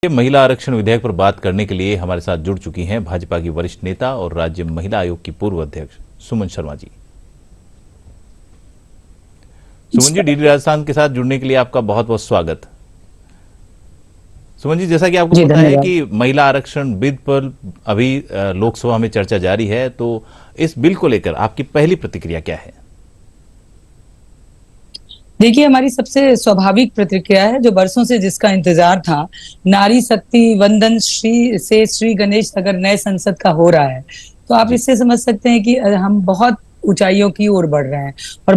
महिला आरक्षण विधेयक पर बात करने के लिए हमारे साथ जुड़ चुकी हैं भाजपा की वरिष्ठ नेता और राज्य महिला आयोग की पूर्व अध्यक्ष सुमन शर्मा जी। सुमन जी, डीडी राजस्थान के साथ जुड़ने के लिए आपका बहुत बहुत स्वागत। सुमन जी, जैसा कि आपको पता है कि महिला आरक्षण बिल पर अभी लोकसभा में चर्चा जारी है, तो इस बिल को लेकर आपकी पहली प्रतिक्रिया क्या है? देखिए, हमारी सबसे स्वाभाविक प्रतिक्रिया है, जो बरसों से जिसका इंतजार था। नारी शक्ति वंदन श्री से श्री गणेश अगर नए संसद का हो रहा है, तो आप इससे समझ सकते हैं कि हम बहुत ऊंचाइयों की ओर बढ़ रहे हैं और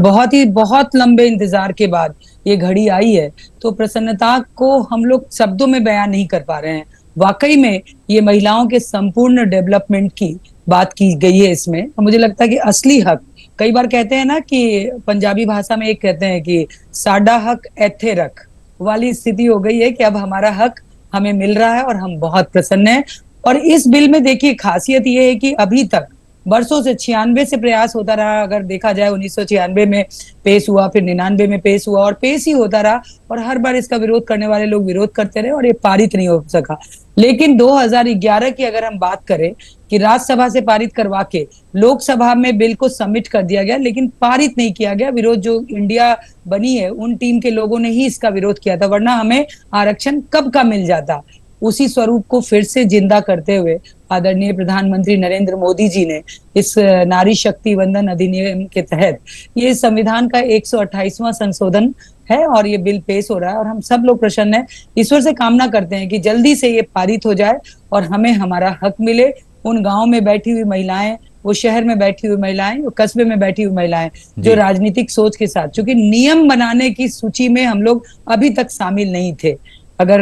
बहुत लंबे इंतजार के बाद ये घड़ी आई है। तो प्रसन्नता को हम लोग शब्दों में बयान नहीं कर पा रहे हैं। वाकई में ये महिलाओं के संपूर्ण डेवलपमेंट की बात की गई है इसमें। और मुझे लगता है कि असली हक, कई बार कहते हैं ना कि पंजाबी भाषा में एक कहते हैं कि साडा हक एथे रख वाली स्थिति हो गई है कि अब हमारा हक हमें मिल रहा है और हम बहुत प्रसन्न हैं। और इस बिल में देखिए, खासियत ये है कि अभी तक बरसों से 96 से प्रयास होता रहा। अगर देखा जाए 1996 में पेश हुआ, फिर 99 में पेश हुआ और पेश ही होता रहा, और हर बार इसका विरोध करने वाले लोग विरोध करते रहे और ये पारित नहीं हो सका। लेकिन 2011 की अगर हम बात करें कि राज्यसभा से पारित करवा के लोकसभा में बिल को सबमिट कर दिया गया, लेकिन पारित नहीं किया गया। विरोध जो इंडिया बनी है उन टीम के लोगों ने ही इसका विरोध किया था, वरना हमें आरक्षण कब का मिल जाता। उसी स्वरूप को फिर से जिंदा करते हुए आदरणीय प्रधानमंत्री नरेंद्र मोदी जी ने इस नारी शक्ति वंदन अधिनियम के तहत ये संविधान का 128वां संशोधन है और ये बिल पेश हो रहा है और हम सब लोग प्रसन्न हैं। ईश्वर से कामना करते हैं कि जल्दी से ये पारित हो जाए और हमें हमारा हक मिले। उन गांव में बैठी हुई महिलाएं, वो शहर में बैठी हुई महिलाएं, वो कस्बे में बैठी हुई महिलाएं जो राजनीतिक सोच के साथ, क्योंकि नियम बनाने की सूची में हम लोग अभी तक शामिल नहीं थे। अगर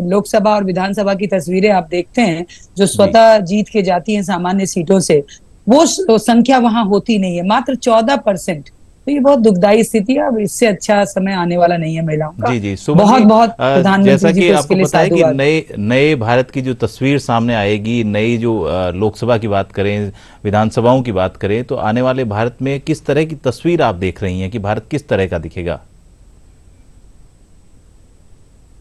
लोकसभा और विधानसभा की तस्वीरें आप देखते हैं, जो स्वतः जीत के जाती हैं सामान्य सीटों से, वो संख्या वहां होती नहीं है, मात्र 14%। तो ये बहुत दुखदायी स्थिति है। अब इससे अच्छा समय आने वाला नहीं है महिलाओं का। जी बहुत प्रधानमंत्री जी को इसके लिए पता है कि साधुवाद। नए भारत की जो तस्वीर सामने आएगी, नई जो लोकसभा की बात करें, विधानसभाओं की बात करें, तो आने वाले भारत में किस तरह की तस्वीर आप देख रही हैं कि भारत किस तरह का दिखेगा?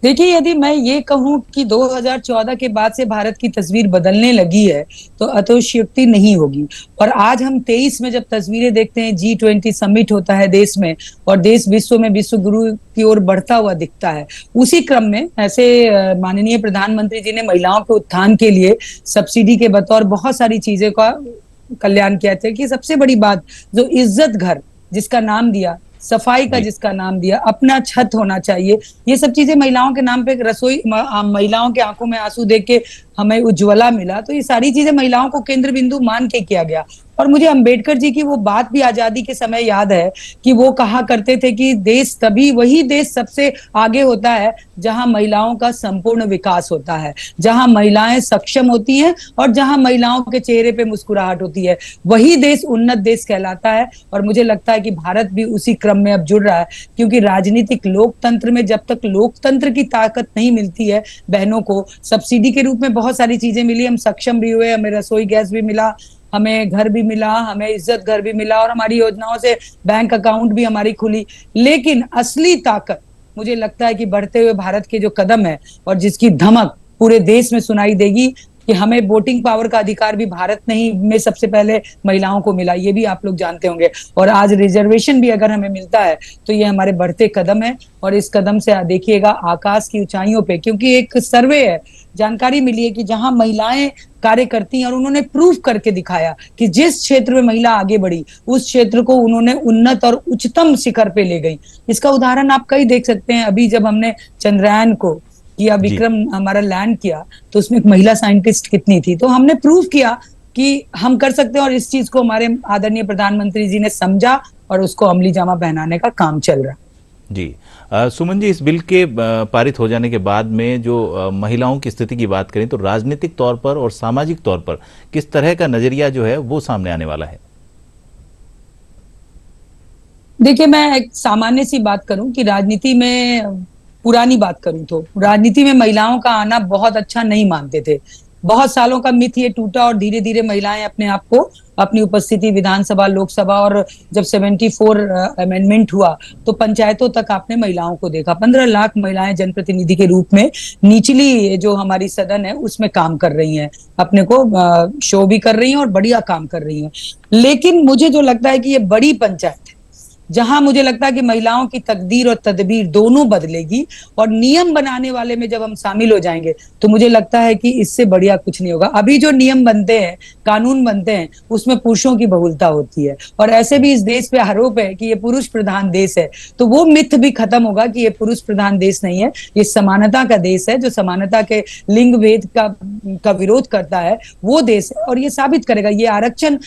देखिए, यदि मैं ये कहूं कि 2014 के बाद से भारत की तस्वीर बदलने लगी है, तो अतिशयोक्ति नहीं होगी। और आज हम 23 में जब तस्वीरें देखते हैं, G20 समिट होता है देश में और देश विश्व में विश्व गुरु की ओर बढ़ता हुआ दिखता है। उसी क्रम में ऐसे माननीय प्रधानमंत्री जी ने महिलाओं के उत्थान के लिए सब्सिडी के बतौर बहुत सारी चीजें का कल्याण किया था। कि सबसे बड़ी बात, जो इज्जत घर जिसका नाम दिया, सफाई का जिसका नाम दिया, अपना छत होना चाहिए, ये सब चीजें महिलाओं के नाम पे, रसोई महिलाओं के आंखों में आंसू देख के हमें उज्ज्वला मिला, तो ये सारी चीजें महिलाओं को केंद्र बिंदु मान के किया गया। और मुझे अंबेडकर जी की वो बात भी आजादी के समय याद है कि वो कहा करते थे कि देश तभी, वही देश सबसे आगे होता है जहां महिलाओं का संपूर्ण विकास होता है, जहां महिलाएं सक्षम होती हैं और जहां महिलाओं के चेहरे पे मुस्कुराहट होती है, वही देश उन्नत देश कहलाता है। और मुझे लगता है कि भारत भी उसी क्रम में अब जुड़ रहा है, क्योंकि राजनीतिक लोकतंत्र में जब तक लोकतंत्र की ताकत नहीं मिलती है, बहनों को सब्सिडी के रूप में बहुत सारी चीजें मिली, हम सक्षम भी हुए, हमें रसोई गैस भी मिला, हमें घर भी मिला, हमें इज्जत घर भी मिला और हमारी योजनाओं से बैंक अकाउंट भी हमारी खुली। लेकिन असली ताकत मुझे लगता है कि बढ़ते हुए भारत के जो कदम है और जिसकी धमक पूरे देश में सुनाई देगी, कि हमें वोटिंग पावर का अधिकार भी भारत नहीं में सबसे पहले महिलाओं को मिला, ये भी आप लोग जानते होंगे। और आज रिजर्वेशन भी अगर हमें मिलता है तो ये हमारे बढ़ते कदम है। और इस कदम से देखिएगा आकाश की ऊंचाइयों पे, क्योंकि एक सर्वे है, जानकारी मिली है कि जहां महिलाएं कार्य करती हैं और उन्होंने प्रूफ करके दिखाया कि जिस क्षेत्र में महिला आगे बढ़ी, उस क्षेत्र को उन्होंने उन्नत और उच्चतम शिखर पे ले गई। इसका उदाहरण आप कई देख सकते हैं। अभी जब हमने चंद्रयान को किया, विक्रम हमारा लैंड किया, तो उसमें एक महिला साइंटिस्ट कितनी थी, तो हमने प्रूव किया कि हम कर सकते हैं। और इस चीज को हमारे आदरणीय प्रधानमंत्री जी ने समझा और उसको अमली जामा पहनाने का काम चल रहा है। जी सुमन जी, इस बिल के पारित हो जाने के बाद में जो महिलाओं की स्थिति की बात करें, तो राजनीतिक तौर पर और सामाजिक तौर पर किस तरह का नजरिया जो है वो सामने आने वाला है? देखिए, मैं एक सामान्य सी बात करूं कि राजनीति में, पुरानी बात करूं तो राजनीति में महिलाओं का आना बहुत अच्छा नहीं मानते थे। बहुत सालों का मिथ ये टूटा और धीरे धीरे महिलाएं अपने आप को, अपनी उपस्थिति विधानसभा, लोकसभा, और जब 74 अमेंडमेंट हुआ तो पंचायतों तक आपने महिलाओं को देखा। 15 लाख महिलाएं जनप्रतिनिधि के रूप में निचली जो हमारी सदन है उसमें काम कर रही हैं, अपने को शो भी कर रही हैं और बढ़िया काम कर रही हैं। लेकिन मुझे जो लगता है कि ये बड़ी पंचायत है जहां मुझे लगता है कि महिलाओं की तकदीर और तदबीर दोनों बदलेगी, और नियम बनाने वाले में जब हम शामिल हो जाएंगे तो मुझे लगता है कि इससे बढ़िया कुछ नहीं होगा। अभी जो नियम बनते हैं, कानून बनते हैं, उसमें पुरुषों की बहुलता होती है, और ऐसे भी इस देश पे आरोप है कि ये पुरुष प्रधान देश है, तो वो मिथ भी खत्म होगा कि ये पुरुष प्रधान देश नहीं है, ये समानता का देश है। जो समानता के लिंग भेद का विरोध करता है वो देश है, और ये साबित करेगा। ये आरक्षण,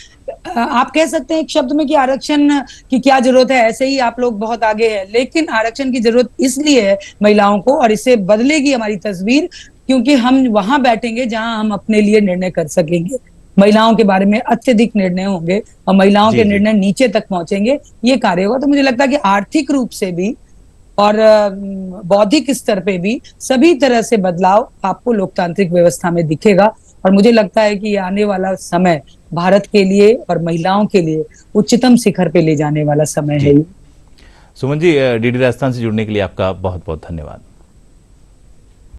आप कह सकते हैं एक शब्द में कि आरक्षण की क्या जरूरत है, ऐसे ही आप लोग बहुत आगे हैं, लेकिन आरक्षण की जरूरत इसलिए है महिलाओं को, और इससे बदलेगी हमारी तस्वीर, क्योंकि हम वहां बैठेंगे जहां हम अपने लिए निर्णय कर सकेंगे। महिलाओं के बारे में अत्यधिक निर्णय होंगे और महिलाओं जी के जी। निर्णय नीचे तक पहुंचेंगे, ये कार्य होगा। तो मुझे लगता है कि आर्थिक रूप से भी और बौद्धिक स्तर पे भी सभी तरह से बदलाव आपको लोकतांत्रिक व्यवस्था में दिखेगा, और मुझे लगता है कि आने वाला समय भारत के लिए और महिलाओं के लिए उच्चतम शिखर पे ले जाने वाला समय जी है। सुमन जी, डीडी राजस्थान से जुड़ने के लिए आपका बहुत बहुत धन्यवाद।